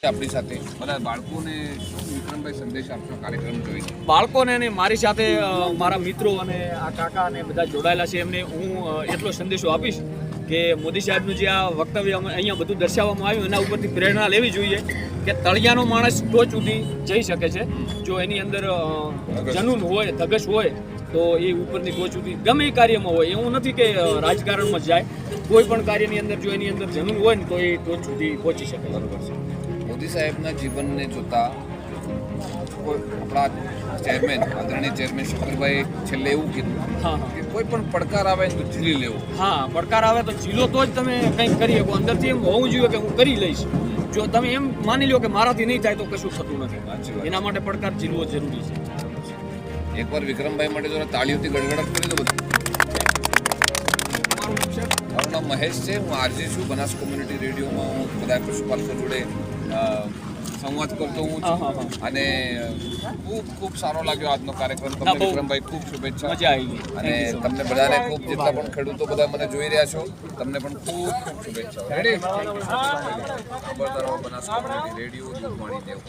આપણી સાથે બધા બાળકોને શું વિક્રમભાઈ સંદેશ આપનો કાર્યક્રમ જોઈને બાળકોને અને મારી સાથે મારા મિત્રો અને આ કાકા અને બધા જોડાયેલા છે એમને હું એટલો સંદેશો આપીશ કે મોદી સાહેબનું જે આ વક્તવ્ય અહીંયા બધું દર્શાવવામાં આવ્યું એના ઉપરથી પ્રેરણા લેવી જોઈએ કે તળિયાનો માણસ ટોચ સુધી જઈ શકે છે જો એની અંદર જનૂન હોય ધગશ હોય તો એ ઉપરની ટોચ સુધી ગમે એ કાર્યમાં હોય એવું નથી કે રાજકારણમાં જાય કોઈ પણ કાર્યની અંદર જો એની અંદર જનૂન હોય ને તો એ ટોચ સુધી પહોંચી શકે. બરોબર છે. મોદી સાહેબના જીવનને જોતા આપણા ચેરમેન આદરણીય ચેરમેન શંકરભાઈ છેલ્લે એવું કીધું કે કોઈ પણ પડકાર આવે તો ઝીલી લેવો. હા, પડકાર આવે તો ઝીલો તો જ તમે કંઈક કરી શકો. અંદરથી એમ હોવું જોઈએ કે હું કરી લઈશ. જો તમે એમ માની લો કે મારાથી નહીં થાય તો કશું થતું નથી. એના માટે પડકાર ઝીલવો જરૂરી છે. એકવાર વિક્રમભાઈ માટે જો તાળીઓથી ગડગડાટ કરી દો બધું. મારું નામ મહેશ છે, હું આરજે છું. બનાસ કોમ્યુનિટી રેડિયોમાં હું બધા પશુપાલકો જોડે સંવાદ કરતો હું છું અને ખૂબ ખૂબ સારો લાગ્યો આજનો કાર્યક્રમ. તમને વિક્રમભાઈ ખૂબ શુભેચ્છા. મજા આવી અને તમને બધાને ખૂબ જેટલા પણ ખેડૂતો બધા મને જોઈ રહ્યા છો તમને પણ ખૂબ ખૂબ શુભેચ્છા. રેડી? ખબરદાર બનાસ કોમ્યુનિટી રેડિયો દૂધવાણી દેવ.